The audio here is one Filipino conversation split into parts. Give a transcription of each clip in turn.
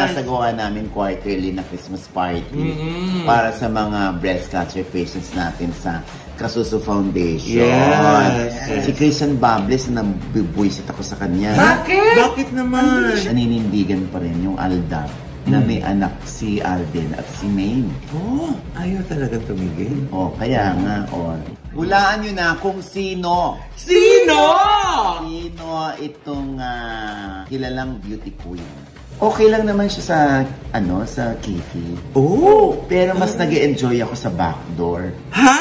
sinasagawa namin quarterly na Christmas party para sa mga breast cancer patients natin sa Casuso Foundation. Yes. Si Christian Bables, nabubuisit ako sa kanya. Bakit? Bakit naman? Naninindigan pa rin yung Alda na may anak si Alden at si Maine. Oh, ayaw talagang tumigil. Oh, kaya nga, hulaan nyo na kung sino. Sino? Sino itong kilalang beauty queen. Okay lang naman siya sa, sa Kifi. Oh! Pero mas nag-e-enjoy ako sa backdoor. Ha?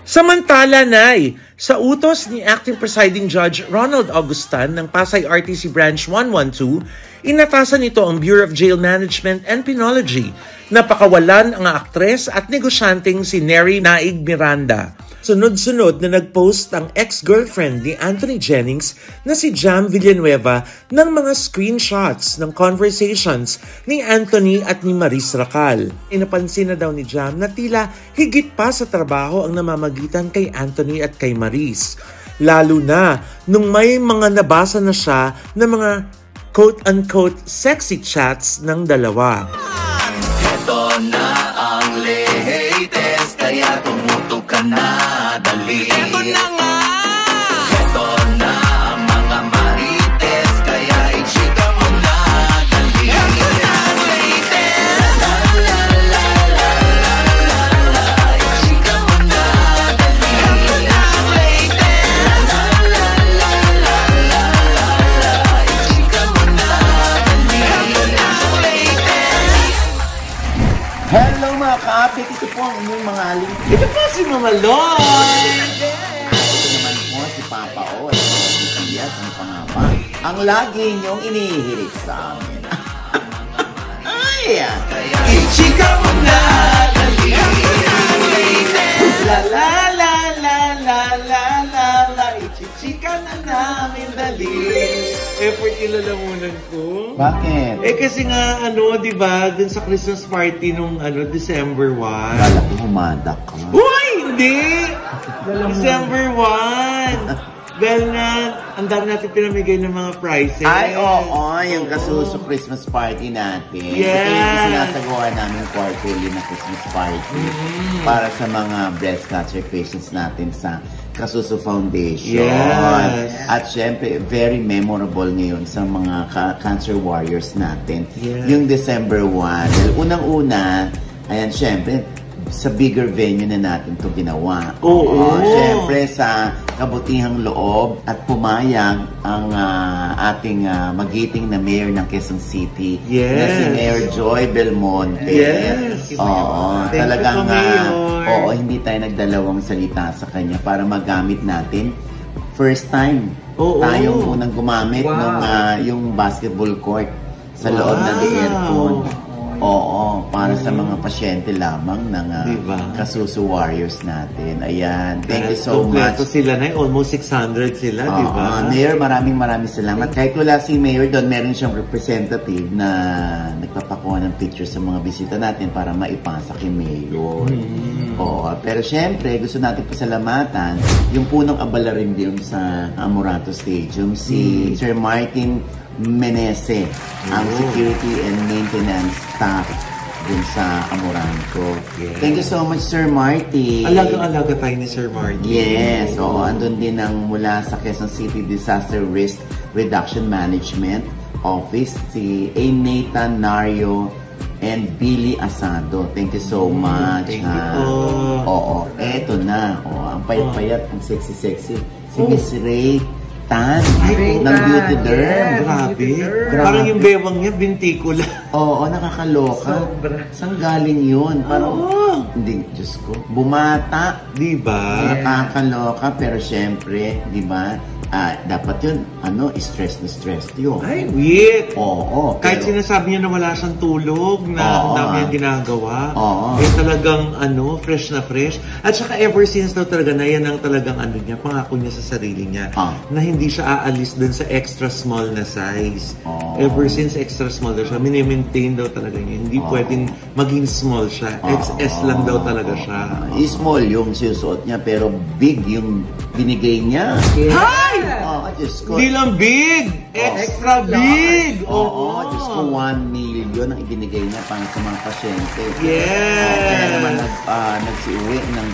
Samantala, Nay, sa utos ni Acting Presiding Judge Ronald Augustan ng Pasay RTC Branch 112, inatasan nito ang Bureau of Jail Management and Penology na pakawalan ang aktres at negosyanteng si Neri Naig Miranda. Sunod-sunod na nag-post ang ex-girlfriend ni Anthony Jennings na si Jam Villanueva ng mga screenshots ng conversations ni Anthony at ni Maris Racal. Inapansin na daw ni Jam na tila higit pa sa trabaho ang namamagitan kay Anthony at kay Maris. Lalo na nung may mga nabasa na siya na mga quote-unquote sexy chats ng dalawa. Ito na ang latest, kaya tumuto ka na, dali. Ito na nga! Ito na ang mga marites, kaya i-chika mo na, dali. Ito na ang latest! La la la la la la la, i-chika mo na, dali. Ito na ang latest! La la la la la la la, i-chika mo na, dali. Ito na ang latest! Hello mga ka-update, ito po ang inyong mga aling. Ito po si Mama Loy! Ito naman po si Papa O. Yes, ano pa nga ba? Ang lagi niyong inihirit sa amin. Ay! I-chika mo na, dali. La la la la la la la la, i-chika na namin, dali. Effort ilalamunan ko. Bakit? Kasi nga, di ba, dun sa Christmas party nung, December 1. Kala ko humadak ka. Uy! Hindi! December 1! Dahil nga, ang dami natin pinamigay ng mga prizes. Ay, oo, yung Casuso Christmas party natin. Yes! Ito yung sinasagawa namin quarterly na Christmas party para sa mga breast cancer patients natin sa Casuso Foundation. Yes! At syempre, very memorable ngayon sa mga cancer warriors natin. Yes. Yung December 1. Unang-una, ayan, syempre, sa bigger venue na natin ito ginawa. Oo. Siyempre sa kabutihang loob at pumayag ang ating magiting na mayor ng Quezon City. Yes. Na si Mayor Joy Belmonte. Yes. Oo. Thank Talagang, you, hindi tayo nagdalawang salita sa kanya para magamit natin. First time, tayo munang gumamit ng yung basketball court sa loob ng aircon. Oo, para sa mga pasyente lamang ng Casuso Warriors natin. Ayan, thank you so much. Kompleto sila na, almost 600 sila, di ba? Mayor, maraming salamat. Kahit wala si Mayor doon, meron siyang representative na nagpapakuha ng picture sa mga bisita natin para maipasa kay Mayor. Oo, pero syempre, gusto natin pasalamatan yung punong abala rin din sa Amorato Stadium, si Sir Martin Menese, ang security and maintenance staff dun sa Amoranto. Yes. Thank you so much, Sir Marty. Alaga-alaga tayo ni Sir Marty. Yes, andun din ang mula sa Quezon City Disaster Risk Reduction Management Office, si A. Nathan Nario and Billy Asado. Thank you so much. Thank you po. Eto na. Ang payat-payat, ang sexy-sexy. Si Miss Ray Tan ng Beauty Derm. Grabe. Parang yung bewang niya, binti ko lang. Nakakaloka. Saan galing yun? Parang, hindi, Diyos ko. Bumata. Diba? Nakakaloka, pero syempre, diba, dapat yun, stress na stress yun. Ay, weird. Pero Kahit sinasabi niya na wala siyang tulog, na ang dami niyang ginagawa, talagang, fresh na fresh. At saka ever since daw talaga na yan ang talagang niya, pangako niya sa sarili niya, na hindi siya aalis dun sa extra small na size. Ever since extra small daw siya, mini-maintain daw talaga niya. Hindi pwedeng maging small siya. XS lang daw talaga siya. Small yung sinusuot niya, pero big yung binigay niya. Hi! At Diyos ko. Hindi lang big! Extra big! Oo, Diyos ko, 1 million ang ibinigay niya para sa mga pasyente. Yes! Kaya naman nagsiuwi ng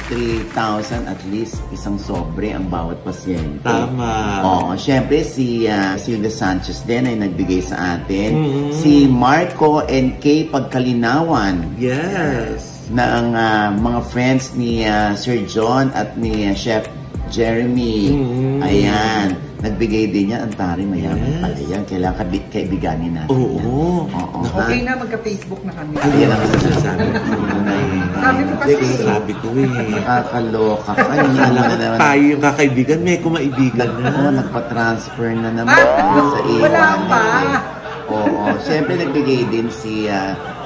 3,000 at least isang sobre ang bawat pasyente. Tama. Oo, syempre si Silvia Sanchez din ay nagbigay sa atin. Si Marco and Kay Pagkalinawan. Yes! Na ang mga friends ni Sir John at ni Chef Jeremy. Ayan. Nagbigay din yan. Ang tari mayaman pala yan. Kailangan kaibiganin natin. Oo. Okay na, magka-Facebook na kami. Hindi na kasi sinasabi. Sabi ko kasi. Sabi ko Nakakaloka ka. Alam na tayo yung kakaibigan. May kumaibigan na. Oo, nagpa-transfer na naman sa iwan. Wala pa. Oo. Siyempre nagbigay din si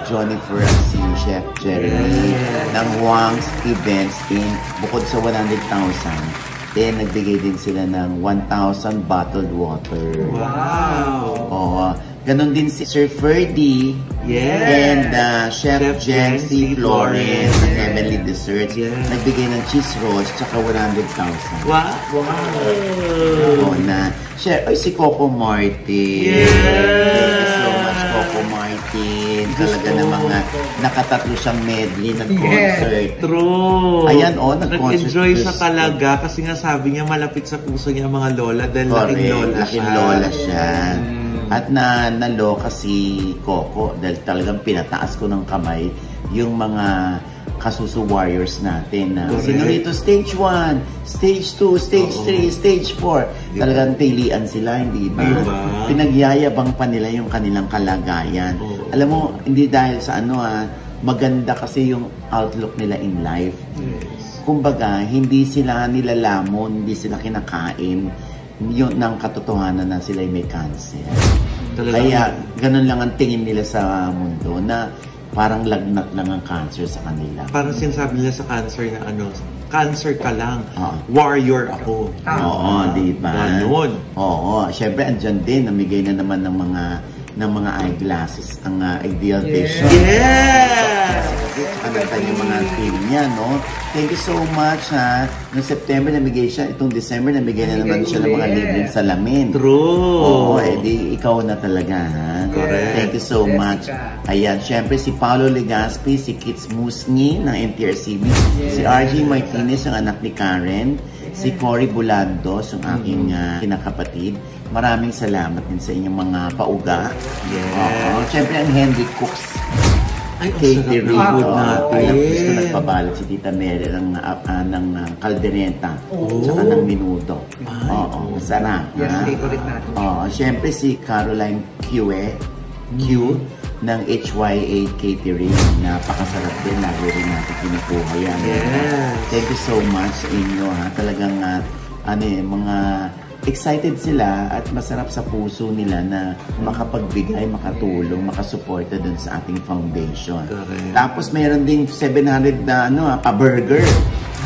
Jennifer at si Chef Jeremy ng Wang's Events Inc. Bukod sa 100,000, nagbigay din sila ng 1,000 bottled water. Wow! Oo. Ganon din si Sir Ferdy and Chef Jency Flores ng Heavenly Desserts. Nagbigay ng cheese rolls tsaka 100,000. Wow! Oo na. Chef, si Coco Martin. Thank you so much, Coco Martin. Talaga namang nakatatlo siyang medley ng concert. True. Ayan, nag-concert. Nag-enjoy siya talaga kasi nga sabi niya malapit sa puso niya ang mga lola dahil laking lola siya. At naloka si Coco dahil talagang pinataas ko ng kamay yung mga Kasusu Warriors natin na sino rito stage 1, stage 2, stage 3, stage 4. Talagang pilian sila, hindi ba? Pinagyayabang pa nila yung kanilang kalagayan. Alam mo, hindi dahil sa maganda kasi yung outlook nila in life. Kumbaga, hindi sila nilalamon, hindi sila kinakain yun ng katotohanan na sila may cancer. Kaya ganun lang ang tingin nila sa mundo na parang lagnat lang ang cancer sa kanila. Parang sinasabi nila sa cancer na cancer ka lang, warrior ako. Oo, di ba? Ganun. Oo, syempre andyan din, namigay na naman ng mga eyeglasses ang Ideal Vision. Yes! Ano yung mga team niya, no? Thank you so much, ha? Noong September, namigay siya. Itong December, namigay na naman siya ng mga libreng salamin. True! Oo, di ikaw na talaga, ha? Correct. Thank you so much. Ayan, syempre si Paolo Legaspi, si Kits Musni ng NTRCB, si RJ Martinez, ang anak ni Karen, si Cory Bulandos, yung aking kinakapatid. Maraming salamat din sa inyong mga pauga. Yes. Syempre ang Henry Cooks. Ay, Catering. natin. Gusto nagpabalot si Tita Mary ng kaldereta. Tsaka ng minudo. Oo, masarap. Yes, favorite natin. Syempre si Caroline Q ng HYA Catering. Napakasarap din. Lagi rin natin kinukuha yan. Yes. Thank you so much sa inyo. Talagang mga excited sila at masarap sa puso nila na makapagbigay, makatulong, makasuporta dun sa ating foundation. Correct. Tapos mayroon ding 700 na pa-burger.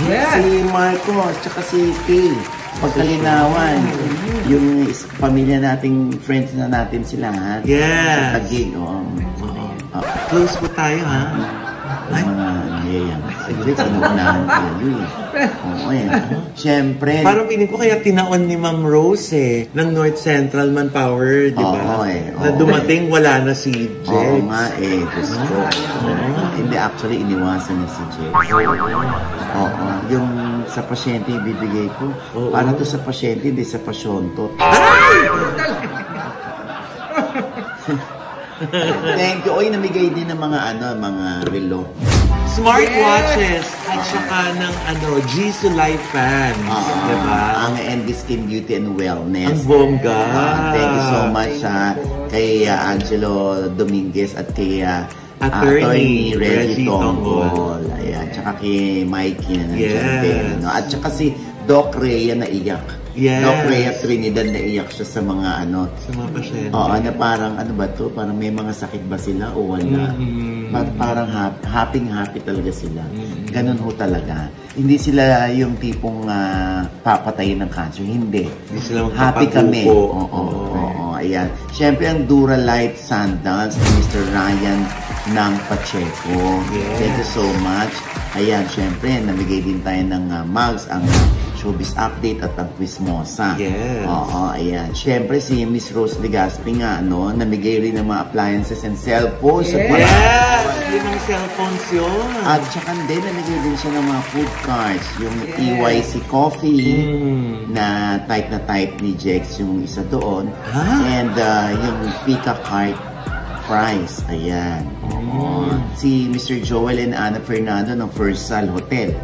Yes. Si Marco, tsaka si Kay. Pagkalinawan. Yung pamilya nating friends na natin sila, ha? Yes. Sa Taguig, Close po tayo, ha? Mga niyayang. Sige, sinuunahan tayo Siyempre. Parang piling ko kaya tinaon ni Ma'am Rose ng North Central Manpower, di ba? Na dumating, wala na si Jex. Oo nga Diyos ko. Hindi, actually, iniwasan niya si Jex. Oo. Yung sa pasyente ibibigay ko. Para to sa pasyente, hindi sa pasyonto. Thank you. Namigay din ng mga relo. Smartwatches at saka ng Jisoo Life Fans. Diba? Ang ND Skin Beauty and Wellness. Ang bongga. Thank you so much kay Angelo Dominguez at kay Attorney Reggie Tongol. Ayan. Tsaka kay Mikey na nandiyan din. At tsaka si Doc Rhea na iyak. Yes. Doc Rhea Trinidad na iyak siya sa mga sa mga pasyente. Oo, na parang ba to? Parang may mga sakit ba sila o wala? Parang happy talaga sila. Ganun ho talaga. Hindi sila yung tipong papatayin ng cancer. Hindi. Sila happy kami. Oo. Ayan. Siyempre ang Duralite Sandals ni Mr. Ryan ng Pacheco. Thank you so much. Ayan, siyempre, namigay din tayo ng mugs, ang showbiz update at ang Quizmosa. Yes. Oo, ayan. Siyempre si Miss Rose Legaspi nga, no, namigay rin ng mga appliances and cellphones. Yes. Yes! Yun ang cellphones yun. At saka din, namigay din siya ng mga food cards. Yung EYC Coffee na type ni Jex, yung isa doon. And yung Pika Cart Fries. Ayan. Si Mr. Joel and Ana Fernando ng First Sal Hotel.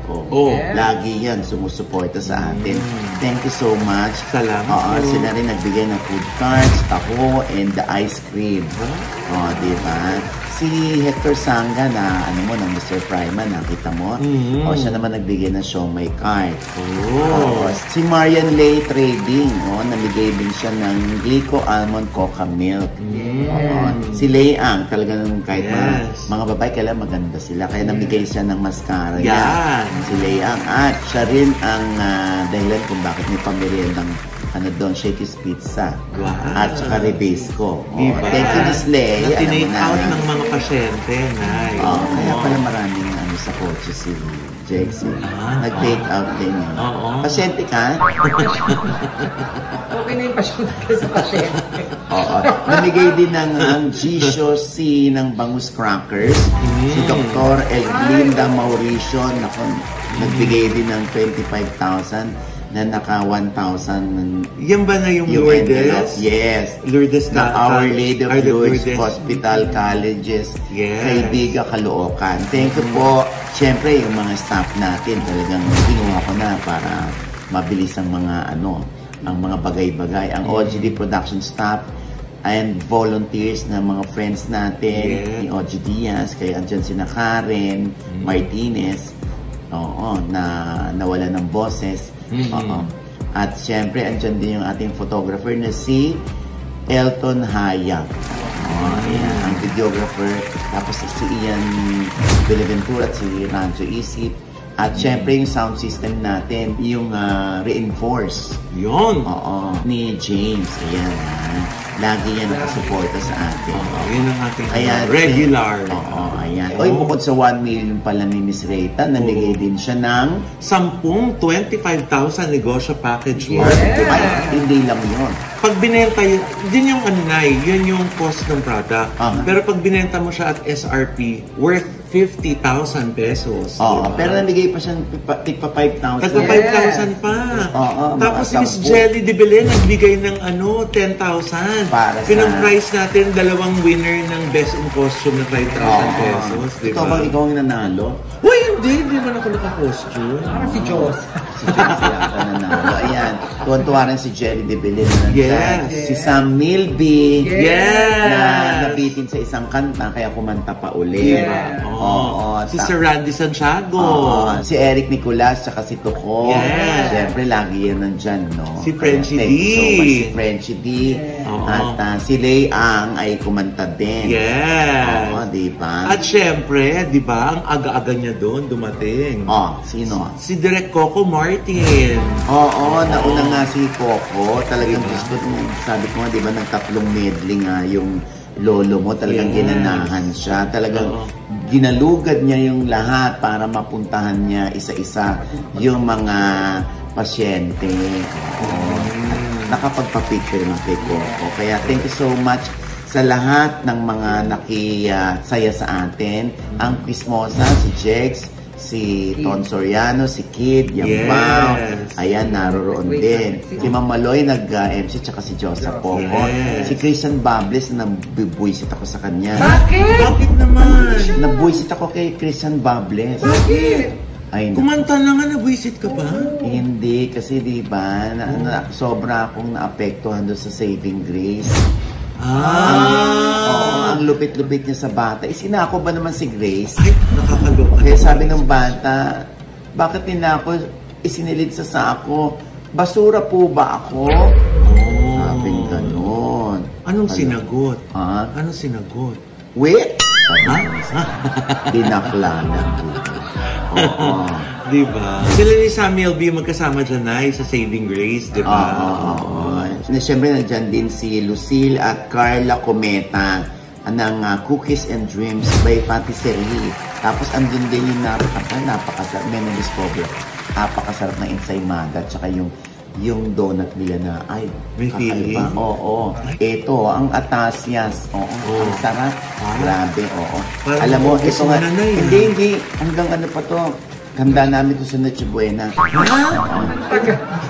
Lagi yan sumusuporta sa atin. Thank you so much. Salamat. Sila rin nagbigay ng food cards, taho, and the ice cream. Diba? Si Hector Sanga na, ng Mr. Fryman, nakita mo? Siya naman nagbigay ng siomai card. Si Marian Lay Trading, namigay din siya ng Glico Almond Coca Milk. Si Lay Ang, talagang kahit mga babae, kailangan maganda sila. Kaya namigay siya ng mascara niya. Si Lay Ang. At siya rin ang dahilan kung bakit may pameriendang Shakey's Pizza. At saka Rebisco. Thank you, Miss Lay. Na-tinake out ng mga pasyente, Nay. Kaya pala maraming sa kotse si Jex. Nag-take out din. Pasyente ka? Okay na yung pasyente sa pasyente. Namigay din ng Gisho C ng Bangus Crackers. Si Dr. Elglinda Mauricio, nagbigay din ng 25,000 na naka 1,000. Yan ba na yung Lourdes? Yes. Lourdes na Our Lady of Lourdes Hospital Colleges, Kaibiga, Caloocan. Thank you po. Siyempre, yung mga staff natin, talagang kinuha ko na para mabilis ang mga ang mga bagay-bagay. Ang OGD production staff and volunteers na mga friends natin, ni OG Diaz, kaya andyan sina Karen Martinez, na nawala ng boses. At syempre, andyan din yung ating photographer na si Elton Hayag. Ang videographer. Tapos si Ian Beleventura at si Rancho Isip. At syempre yung sound system natin, yung Reinforce. Yun! Ni James. Ayan. Lagi yan nakasuporta sa atin. Yun ang ating regular. Ayan. Bukod sa 1 million pala ni Miss Rita, namigay din siya ng 10 25,000 negosyo package. Ay, hindi lang yun. Pag binenta yun, din yung yun yung cost ng product. Pero pag binenta mo siya at SRP, worth 50,000 pesos. Pero namigay pa siya tigpa 5,000. Tagpa 5,000 pa. Tapos si Miss Jelly de Belen nagbigay ng 10,000. Pinang-price natin, 2 winner ng Best in Costume na 5,000 pesos. Ito bang ikaw ang nanalo? Uy, hindi man ako naka-costume. Parang si Diyos. Si Diyos yata nanalo. Ayan, tuwan-tuwa rin si Jelly de Belen. Si Sam Milby. Na nabitin sa isang kanta, kaya kumanta pa ulit. Si Sir Randy Santiago. Si Eric Nicolas, tsaka si Tuko. Siyempre, lagi yan nandyan, no? Si Frenchie D. So much si Frenchie D. At si Lay Ang ay kumanta din. Diba? At siyempre, diba, ang aga-aga niya doon dumating. Sino? Si Direk Coco Martin. Nauna nga si Coco. Talagang gusto sabi ko nga, diba, nagtatlong medley nga yung lolo mo. Talagang ginanahan siya. Talagang ginalugad niya yung lahat para mapuntahan niya isa-isa yung mga pasyente. Nakapagpa-picture ng kay Coco. Kaya thank you so much sa lahat ng mga nakisaya sa atin. Ang Quizmosa, si Jex, si Ton Soriano, si Kid, Yambao. Ayan, naroroon din. Si Mamaloy nag-MC, tsaka si Joseph Poco. Si Christian Bables, nabubuisit ako sa kanya. Bakit naman? Nabuisit ako kay Christian Bables. Bakit? Ay, kumanta na nga, nabuisit ka ba? Hindi, kasi diba, sobra akong naapektuhan doon sa Saving Grace. Ang lupit-lupit niya sa bata. Isinako ba naman si Grace? Ay, nakakaloka. Kaya sabi ng bata, bakit ako isinilid sa sako? Basura po ba ako? Sabi ganon. Anong sinagot? Anong sinagot? Wait! Dinakla na. Diba? Sila ni Samuel B. magkasama dyan sa Saving Grace, diba? Siyempre, nandyan din si Lucille at Carla Cometa ng Cookies and Dreams by Patisserie. Tapos, andun din yung napakasarap. May na-discover. napakasarap na ensaymada, tsaka yung donut nila na, ay, may feeling. Oo. Ito, ang atasyas. Oo. Ang sarap. Grabe, oo. Parang alam mo, ito nga. nanay, Hindi. Hanggang ano pa to. Handa namin ito sa Noche Buena.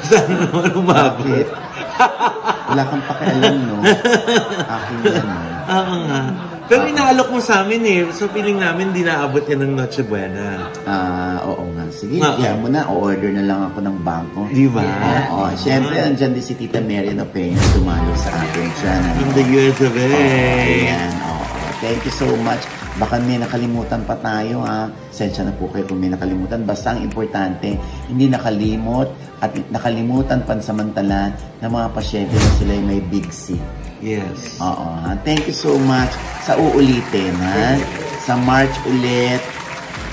Sana naman umabot. Wala kang pakialam, no? Akin yan, no? Oo nga. Pero inaalok mo sa amin eh. So feeling namin di naabot yan ng Noche Buena. Oo nga. Sige, yan mo na. O-order na lang ako ng bangko. Di ba? Oo. Siyempre, andyan din si Tita Marian Opeña dumalo sa akin dyan. In the US of A. Ayan. Oo. Thank you so much. Baka may nakalimutan pa tayo, ha. Sensya na po kayo kung may nakalimutan. Basta ang importante, hindi nakalimot at nakalimutan pansamantala ng mga pasyente na sila may big C. Yes. Oo. Thank you so much sa uulitin, ha? Sa March ulit,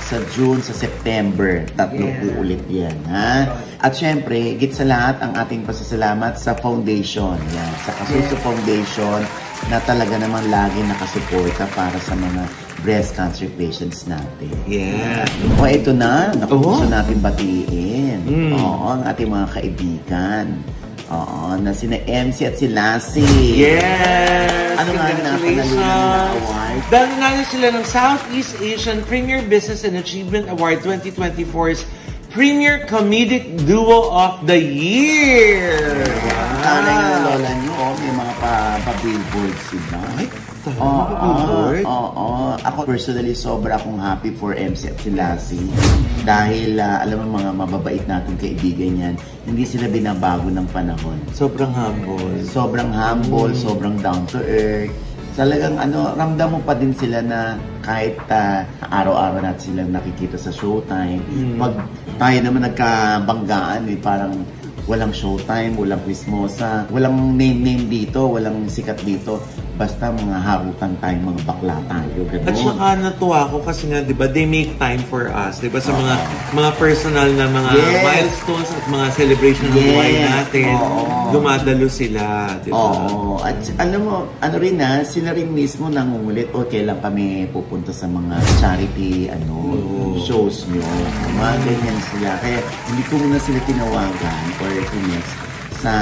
sa June, sa September. Tatlo po ulit yan, ha? At syempre, higit sa lahat, ang ating pasasalamat sa foundation. Yan, sa Kasuso Foundation na talaga namang lagi nakasuporta para sa mga breast cancer patients natin. Yeah. O, ito na. Gusto natin batiin. Oo, ang ating mga kaibigan. Oo, na sina MC at si Lassie. Yes! Ano nga na panalo na award? Dahil nanalo sila ng Southeast Asian Premier Business and Achievement Award 2024's Premier Comedic Duo of the Year! Wow! Tama yung lola nyo, may mga pa-billboard sila. Ay, billboard? Oo. Ako personally, sobra akong happy for MC at si Lassie. Dahil, alam mo, mga mababait natin kaibigan yan, hindi sila binabago ng panahon. Sobrang humble. Sobrang humble, sobrang down to earth. Talagang ramdam mo pa din sila na kahit araw-araw natin silang nakikita sa showtime. Pag tayo naman nagkabanggaan, parang walang showtime, walang Christmosa, walang name dito, walang sikat dito. Basta mga harutan tayo, mga bakla tayo. Ganun. At saka natuwa ko kasi nga, di ba, they make time for us. Di ba, sa mga personal na mga milestones at mga celebration ng buhay natin, dumadalo sila. Di ba? Oo. At alam mo, rin sila rin mismo nangungulit, kailan kami pupunta sa mga charity shows nyo. Mga ganyan sila. Kaya hindi ko muna sila tinawagan or tinext sa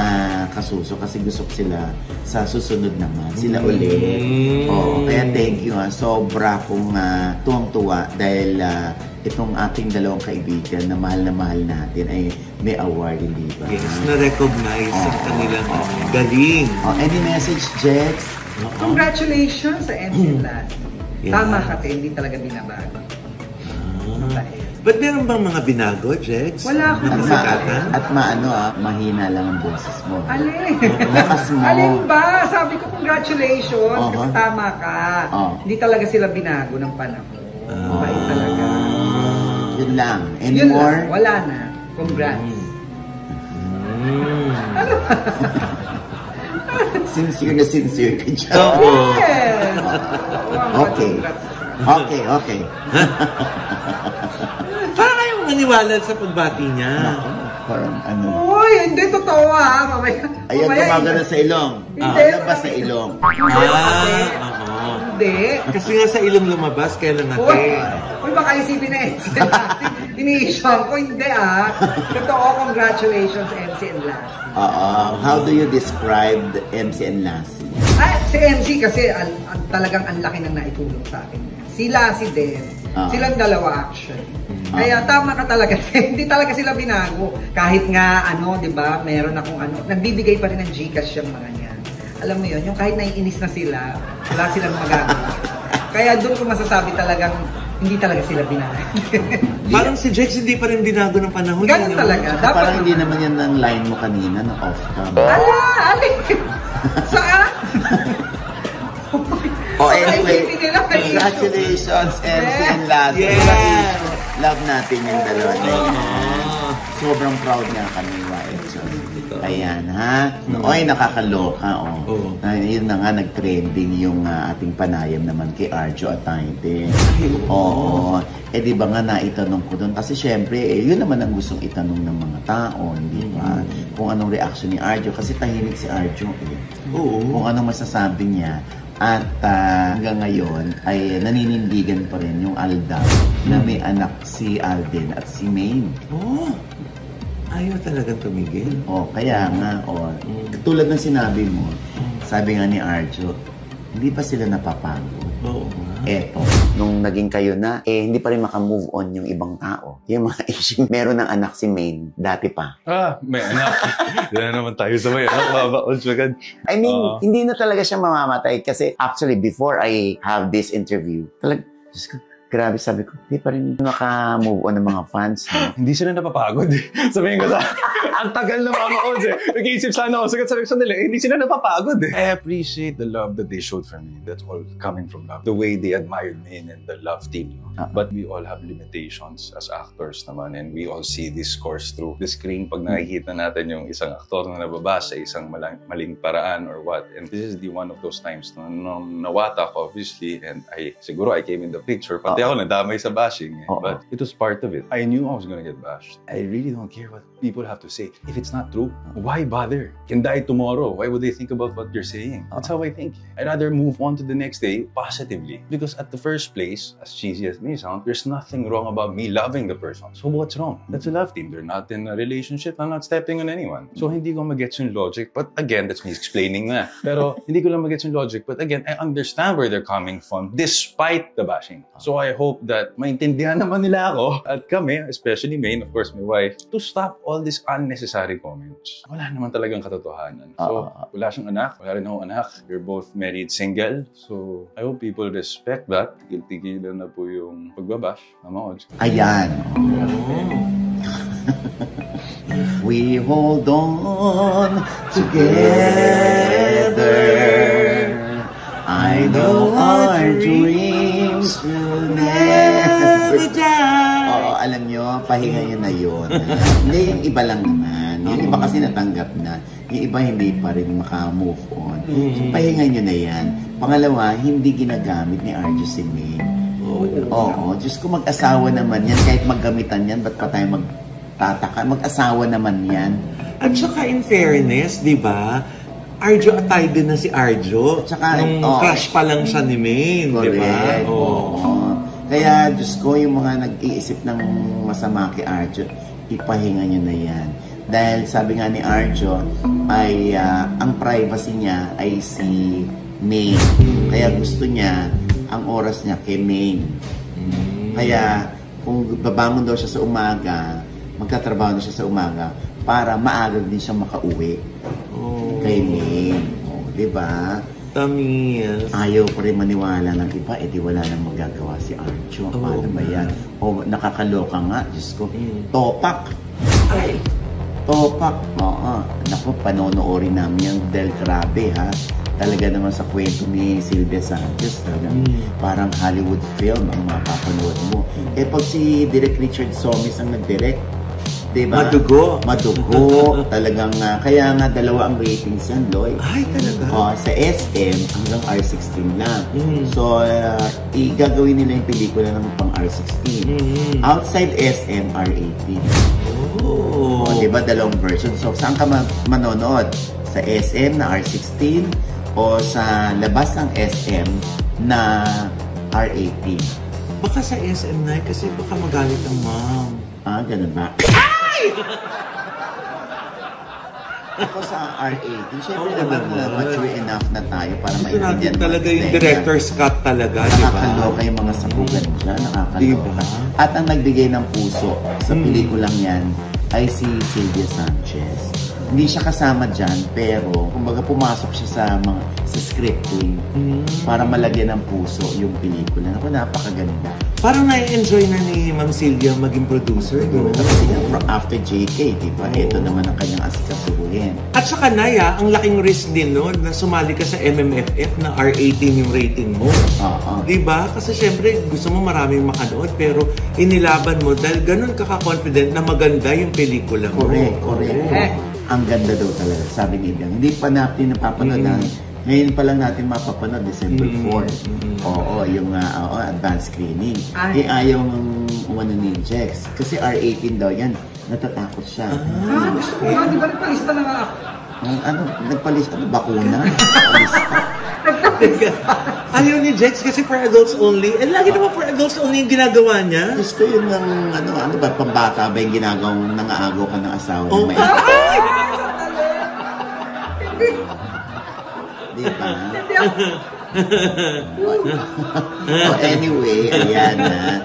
Kasuso kasi gusto ko sila sa susunod naman. Sila ulit. Oo, kaya thank you, ha. Sobra akong tuwang-tuwa dahil itong ating dalawang kaibigan na mahal natin ay may award, hindi ba? Yes, na-recognize ang kanilang galing. Any message, Jex? Congratulations sa MC Lassie. Tama ka, hindi talaga binabago. Ba't meron bang mga binago, Jex? Wala akong At mahina lang ang boses mo. Alin? Lakas mo. Alin ba? Sabi ko congratulations kasi tama ka. Hindi talaga sila binago ng panahon. Mabait talaga. Yun lang. Anymore? Yun lang. Wala na. Congrats. Ano ba? Sincere ka dyan. Yes! Okay. Parang kayong maniwala sa pagbati niya. Parang Uy, hindi totoo, ha. Mamaya. Ayan, gumagana sa ilong. Hindi. Labas sa ilong. Hindi. Kasi nga sa ilong lumabas, kailan natin. Uy, baka isipin na ini-issue ko. Hindi, Totoo, congratulations, MC and Lassie. How do you describe the MC and Lassie? Si MC kasi talagang ang laki ng naitulong sa akin. Si Lassie din. Silang dalawa actually. Kaya tama ka talaga. Hindi talaga sila binago. Kahit nga di ba, meron akong nagbibigay pa rin ng Gcash yung mga niyan. Alam mo yun, yung kahit naiinis na sila, wala silang magagawa. Kaya doon ko masasabi talagang hindi talaga sila binago. Parang si Jex hindi pa rin binago ng panahon. Ganun talaga. Dapat parang hindi naman yan ang line mo kanina na off-cam. alin? Saan? Anyway, congratulations, MC and Lassie. Yes. Love natin yung dalawa na yun. Sobrang proud nga kami, Ayan, ha? Oy, nakakaloka, Yun na nga, nag-trending yung ating panayam naman kay Arjo at Taite. Oo. Di ba nga naitanong ko doon? Kasi syempre, yun naman ang gustong itanong ng mga tao, di ba? Kung anong reaction ni Arjo. Kasi tahimik si Arjo, Oo. Kung anong masasabi niya, At hanggang ngayon ay naninindigan pa rin yung Aldab na may anak si Alden at si Maine. Oh, ayaw talagang tumigil. Kaya nga, tulad ng sinabi mo, sabi nga ni Arjo, hindi pa sila napapagod. Oo. Eto, nung naging kayo na, hindi pa rin makamove on yung ibang tao. Yung mga issue, meron ng anak si Maine, dati pa. May anak. Yan naman tayo sa may anak, mabaon siya agad. I mean, hindi na talaga siya mamamatay kasi actually, before I have this interview, grabe, sabi ko, hindi pa rin maka-move on ng mga fans. No? Hindi sila napapagod. Sabihin ko ang tagal na mga odds eh. Nag-iisip sana ako, sabi ko nila, hindi sila napapagod eh. I appreciate the love that they showed for me. That's all coming from love. The way they admired me and the love team. But we all have limitations as actors naman and we all see this course through the screen pag nakikita natin yung isang aktor na nababasa isang maling paraan or what. And this is the one of those times na nawatak obviously and siguro I came in the picture. Pati ako nadamay sa bashing. But it was part of it. I knew I was gonna get bashed. I really don't care what people have to say. If it's not true, why bother? Can die tomorrow. Why would they think about what you're saying? That's how I think. I'd rather move on to the next day positively. Because at the first place, as cheesy as may sound, there's nothing wrong about me loving the person. So what's wrong? That's a love team. They're not in a relationship. I'm not stepping on anyone. So hindi ko magets yung logic. But again, that's me explaining na. Pero hindi ko lang magets yung logic. But again, I understand where they're coming from despite the bashing. So I hope that maintindihan naman nila ako at kami, especially Maine, of course, my wife, to stop all these unnecessary comments. Wala naman talagang katotohanan. So, wala siyang anak, wala rin akong anak. We're both married single. So, I hope people respect that. Tigil-tigilan na po yung pagbabash na mga odds. Ayan. If we hold on together, I know our dreams will never die. Alam nyo, pahinga nyo na yun. Hindi, yung iba lang naman. Yung iba kasi natanggap na. Yung iba hindi pa rin maka-move on. So, pahinga nyo na yan. Pangalawa, hindi ginagamit ni Arjo si Maine. Diyos ko, mag-asawa naman yan. Kahit maggamitan yan, ba't pa tayo magtataka? Mag-asawa naman yan. At saka in fairness, di ba? Arjo atay din na si Arjo. Tsaka, nung crush pa lang siya ni Maine, di ba? Kaya, Diyos ko, yung mga nag-iisip ng masama kay Arjo, ipahinga nyo na yan. Dahil sabi nga ni Arjo, ay ang privacy niya ay si Maine. Kaya gusto niya ang oras niya kay Maine. Kaya, kung babangon daw siya sa umaga, magtatrabaho na siya sa umaga, para maaga din siya makauwi kay Maine. Diba? Tamis. Ayaw pa rin maniwala ng iba, di wala nang magagawa si Arjo. Paano ba yan? Nakakaloka nga, Diyos ko. Topak. Ay! Topak. Naku, panonoorin namin yung Del Grabe, ha? Talaga naman sa kwento ni Sylvia Sanchez, parang Hollywood film ang mapapanood mo. Pag si Direk Richard Somis ang nag-direct, diba? Madugo. Talagang, kaya nga dalawa ang ratings yan, Loy. Ay, talaga? Sa SM, hanggang R16 lang. So, igagawin nila yung pelikula ng pang R16. Outside SM, R18. Diba? Dalawang version. So, saan ka manonood? Sa SM na R16 o sa labas ng SM na R18? Baka sa SM na kasi baka magalit ang mom. Ganun ba? Ako sa R18, syempre naman mature enough na tayo para maintindihan talaga yung director's cut talaga, di ba? Nakakaloka yung mga sabugan dyan, nakakaloka. At ang nagbigay ng puso sa pelikulang yan ay si Sylvia Sanchez. Hindi siya kasama dyan, pero kumbaga pumasok siya sa scripting para malagyan ng puso yung pelikula. Ako, napakaganda. Parang na-enjoy na ni Ma'am Sylvia maging producer, no? Kasi after JK, diba? Ito naman ang kanyang asikasuhin. At saka Naya, ang laking risk din no, na sumali ka sa MMFF na R18 yung rating mo. Diba? Kasi syempre, gusto mo maraming makanood, pero inilaban mo dahil ganun ka-confident na maganda yung pelikula mo. Correct. Ang ganda daw talaga, sabi ni Ibiang. Hindi pa natin napapanood. Ngayon pa lang natin mapapanood, December 4. Yung advanced screening. Ayaw ng umano ni Jex. Kasi R18 daw yan. Natatakot siya. Gusto ko nga, di ba nagpalista na nga ako? Nagpalista? Bakuna? Nagpalista? Ayaw ni Jex kasi for adults only. Eh, lagi naman for adults only yung ginagawa niya. Gusto yun ng, ano ba, pambata ba yung ginagawang nangaagaw ka ng asawa Oh, may Di ba? Oh, anyway, ayan na.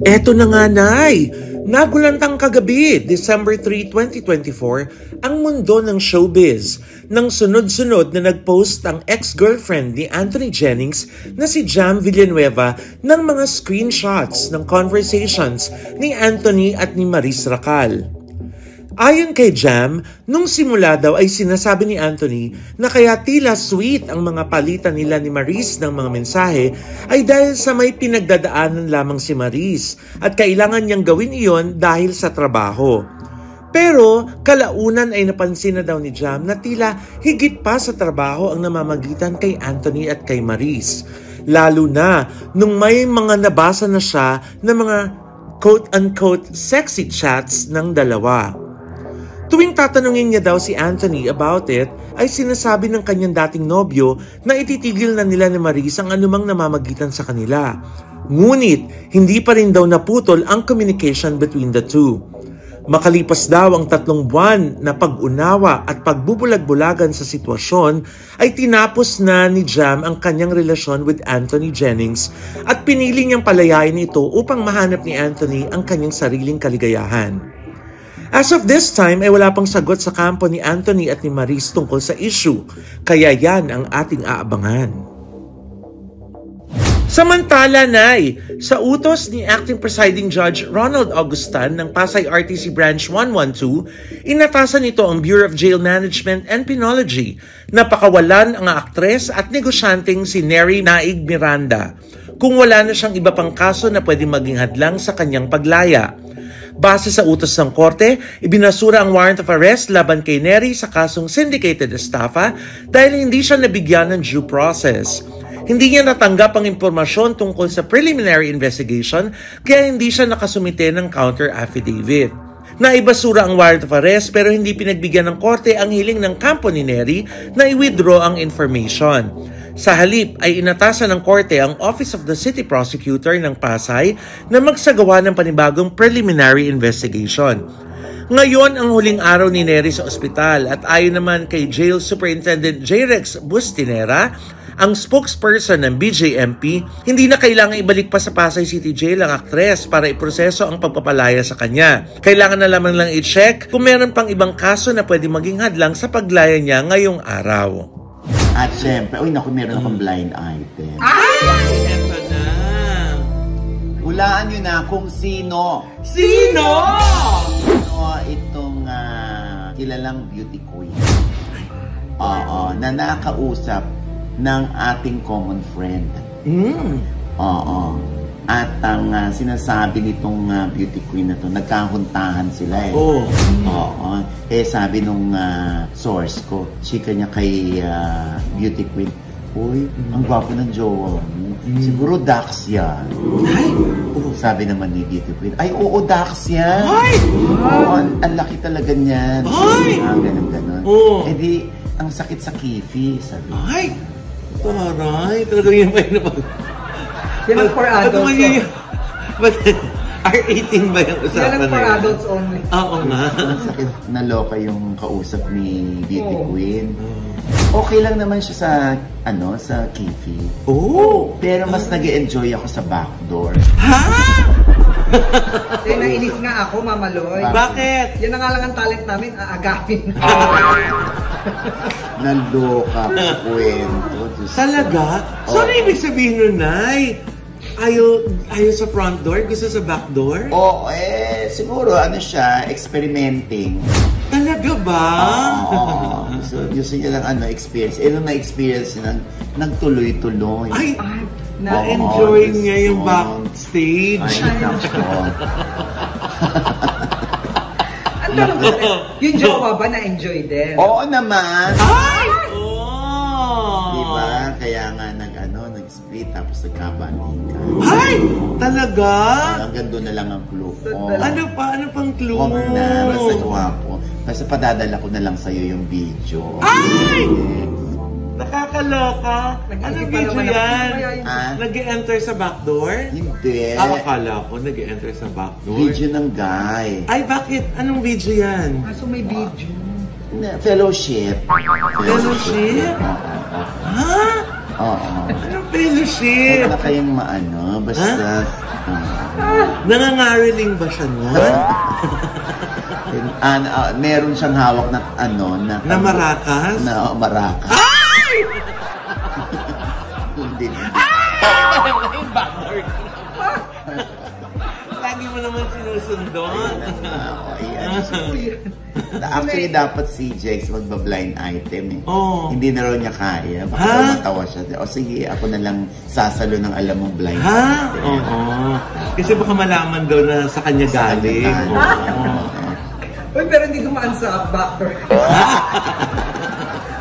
Eto na nga, Nay! Nagulantang kagabi, December 3, 2024, ang mundo ng showbiz nang sunod-sunod na nag-post ang ex-girlfriend ni Anthony Jennings na si Jam Villanueva ng mga screenshots ng conversations ni Anthony at ni Maris Racal. Ayon kay Jam, nung simula daw ay sinasabi ni Anthony na kaya tila sweet ang mga palitan nila ni Maris ng mga mensahe ay dahil sa may pinagdadaanan lamang si Maris at kailangan niyang gawin iyon dahil sa trabaho. Pero kalaunan ay napansin na daw ni Jam na tila higit pa sa trabaho ang namamagitan kay Anthony at kay Maris. Lalo na nung may mga nabasa na siya na mga quote-unquote sexy chats ng dalawa. Tuwing tatanungin niya daw si Anthony about it, ay sinasabi ng kanyang dating nobyo na ititigil na nila ni Maris ang anumang namamagitan sa kanila. Ngunit, hindi pa rin daw naputol ang communication between the two. Makalipas daw ang 3 buwan na pag-unawa at pagbubulag-bulagan sa sitwasyon, ay tinapos na ni Jam ang kanyang relasyon with Anthony Jennings at pinili niyang palayain ito upang mahanap ni Anthony ang kanyang sariling kaligayahan. As of this time ay wala pang sagot sa kampo ni Anthony at ni Maris tungkol sa issue, kaya yan ang ating aabangan. Samantala, Nay, sa utos ni Acting Presiding Judge Ronald Augustan ng Pasay RTC Branch 112, inatasan nito ang Bureau of Jail Management and Penology na pakawalan ang aktres at negosyanteng si Neri Naig Miranda kung wala na siyang iba pang kaso na pwedeng maging hadlang sa kanyang paglaya. Base sa utos ng korte, ibinasura ang warrant of arrest laban kay Neri sa kasong syndicated estafa dahil hindi siya nabigyan ng due process. Hindi niya natanggap ang impormasyon tungkol sa preliminary investigation kaya hindi siya nakasumite ng counter affidavit. Naibasura ang warrant of arrest pero hindi pinagbigyan ng korte ang hiling ng kampo ni Neri na i-withdraw ang information. Sa halip ay inatasan ng korte ang Office of the City Prosecutor ng Pasay na magsagawa ng panibagong preliminary investigation. Ngayon ang huling araw ni Neri sa ospital at ayon naman kay Jail Superintendent J. Rex Bustinera, ang spokesperson ng BJMP, hindi na kailangan ibalik pa sa Pasay City Jail ang aktres para iproseso ang pagpapalaya sa kanya. Kailangan na lamang lang i-check kung meron pang ibang kaso na pwede maging hadlang sa paglaya niya ngayong araw. At syempre, meron akong blind item. Ay! Eto na! Hulaan nyo na kung sino. Sino? Sino itong kilalang beauty queen. Oo, na nakausap ng ating common friend. Oo. At ang sinasabi nitong beauty queen na to, nagkahuntahan sila eh. Oo. Eh sabi nung source ko, chika niya kay beauty queen, uy, ang gwapo ng jowa mo. Siguro Dax yan. Ay! Sabi naman ni beauty queen, ay oo, Dax yan. Ay! Oo, ang laki talaga niyan. Ay! Ganun. Oo. Eh di, ang sakit sa kifi, sabi. Ay! Taray, talagang yun ba yun? Yan ang for adults. But, R18 ba yung usapan yan ang for adults only. Oo nga. Ang sakit, naloka yung kausap ni beauty queen. Okay lang naman siya sa, sa kifi. Oh! Pero mas nag-enjoy ako sa backdoor. Ha? Eh, nainis nga ako, Mama Loy. Bakit? Yan na nga lang ang talent namin, aagapin. Naloka sa kwento. Talaga? So, ano ibig sabihin nun, Nay? Ayaw sa front door? Gusto sa back door? Siguro, siya, experimenting. Talaga ba? Gusto niya lang, experience. Nung na-experience niya, nagtuloy-tuloy. Ay, na-enjoy niya yung backstage. Ay, nako. Ang tanong ko, yung jowa ba na-enjoy din? Oo naman. Ay! Diba? Kaya nga nag-split tapos nagkabalikan. Ay! Talaga? Hanggang doon na lang ang clue ko. Ano pa? Ano pang clue? Huwag na, basta gwapo. Basta padadala ko na lang sa'yo yung video. Ay! Yes. Nakakaloka. Anong video yan? Nag-e-enter sa backdoor? Hindi. Akala ko nag-e-enter sa backdoor. Video ng guy. Ay, bakit? Anong video yan? So may video. Fellowship. Fellowship? Ha? Oo. Anong fellowship? Huwag na kayong maano. Basta... Nangangariling ba siya nun? Meron siyang hawak na na marakas? Na marakas. Ay! Hindi. Lagi mo naman sinusundon. Actually, dapat si Jex magba-blind item eh. Oh. Hindi na raw niya kaya. Baka matawa siya. O sige, ako na lang sasalo ng alam mong blind item. Oo. Kasi baka malaman daw na sa kanya galing. Uy, pero hindi dumaan sa backdoor.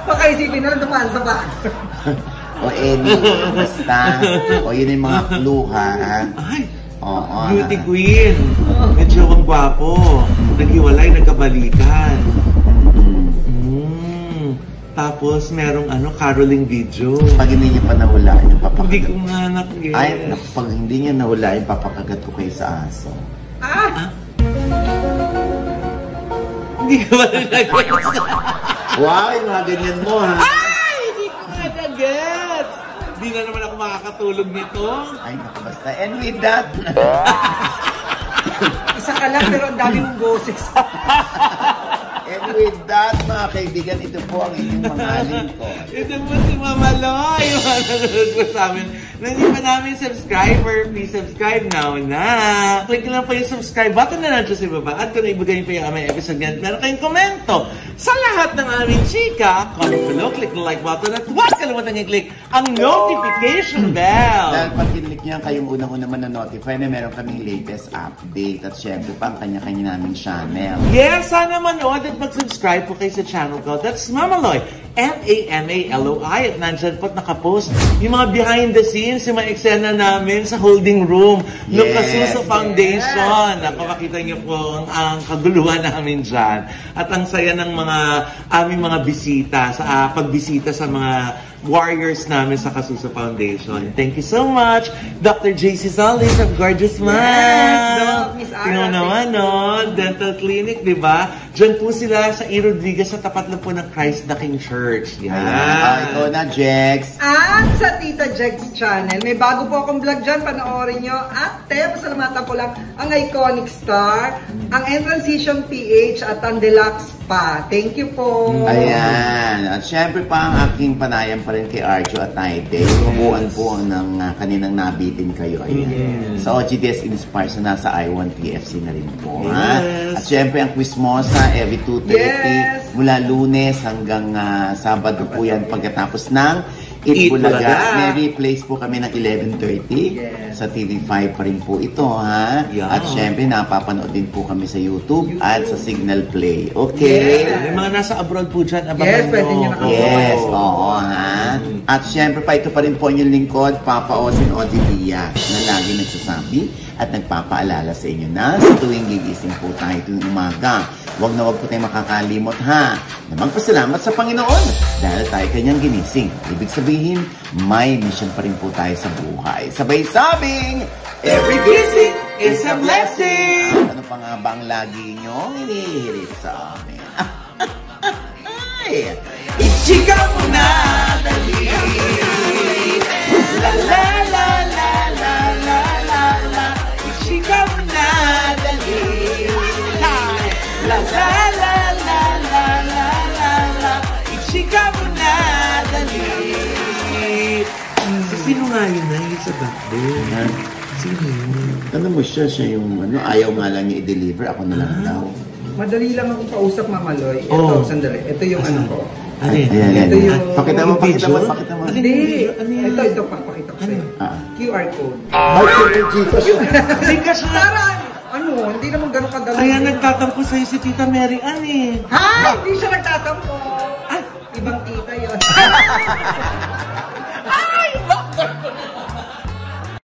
Baka isipin na dumaan sa backdoor. Basta. Yun yung mga clue, ha? Ay! Beauty queen. Medyo ang gwapo. Naghiwalay, nagkabalikan. Tapos merong caroling video. Pag hindi niya pa nahulaan, hindi ko nga nak-guess. Ay, pag hindi niya nahulaan, papakagat ko kayo sa aso. Hindi ko ba nag-guess? Wow, yung mga ganyan mo, ha? Ay! Hindi ko nga nag-guess! Hindi na naman ako makakatulog nito. Ay, naku, basta. And with that... Isa ka lang, pero ang dami mong boses. And with that, mga kaibigan, ito po ang inyong mga lingkod. Ito po si Mama Loy. Mananood po sa amin. Na hindi pa namin subscriber, please subscribe now na. Click lang po yung subscribe button na nandiyo sa baba. At kung naibigay niyo po yung aming episode yan, meron kayong komento. Sa lahat ng aming chika, comment below, click the like button at huwag kalimutan i-click ang notification bell. Dahil pag kinlik niya, kayong unang-una man na-notify na meron kaming latest update. At syempre pa, ang kanya-kanya naming channel. Yes, sana manood at mag-subscribe po kayo sa channel ko. That's Mama Loy. M-A-M-A-L-O-I. At nandyan po't nakapost yung mga behind the scenes, yung mga eksena namin sa holding room ng Kasuso Foundation. Nakapakita niyo po ang kaguluhan namin dyan. At ang saya ng aming mga bisita, sa pagbisita sa mga warriors namin sa Kasuso Foundation. Thank you so much, Dr. J.C. Solis of Gorgeous Smile. Yes, Doc, Miss Ara. Tingnan naman, Dental Clinic, di ba? Diyan po sila sa E. Rodriguez sa tapat lang po ng Christ the King Church. Yan. Ikaw na, Jex. At sa Tita Jex channel, may bago po akong vlog dyan, panoorin nyo. At pasalamatan ko lang ang Iconic Star, ang Transition PH at ang Deluxe Spa. Thank you po. Ayan. At syempre pa ang aking panayam pa rin kay Arjo at Naide. Kubuan po ng kaninang nabitin kayo. Ayan. Sa OGDS Inspire sa nasa I1 TFC na rin po. Yes. At syempre ang Quizmosa every 2:30 mula Lunes hanggang Sabado po yan pagkatapos ng Eat Bulaga. May replays po kami ng 11:30 sa TV5 pa rin po ito, ha? Yeah. At syempre, napapanood din po kami sa YouTube at sa Signal Play. Okay? Yeah. Yung mga nasa abroad po dyan, abangan yes, pwede nyo nakapanood. Yes, oo, ha? At syempre pa, ito pa rin po yung lingkod, Papa Osin Odilia, na lagi nagsasabi at nagpapaalala sa inyo na sa tuwing gigising po tayo tuwing umaga. Huwag na huwag po tayo makakalimot, ha? Na magpasalamat sa Panginoon dahil tayo kanyang ginising. Ibig sabihin, may mission pa rin po tayo sa buhay. Sabay sabing, every gising is a blessing! Ano pa nga ba ang lagi nyong inihirit sa amin? Ay! Ichika mo na, dali! La la la la la la la la Ichika mo na, dali! La la la la la la la la Ichika mo na, dali! Sino nga yun na yun sa backdoor? Sino yun? Ano mo siya yung ayaw nga lang niya i-deliver, ako na lang daw. Madali lang ako kausap, Mama Loy. Ito, sandali. Ito yung ano ko. Ano yun? Ito yung... Pakita mo. Hindi. Ito, pakita ko sa'yo. QR code. Gcash na! Hindi naman ganun kadali. Kaya nagtatampo sa'yo si Tita Mary Ann eh. Ha? Hindi siya nagtatampo. Ibang tita yun.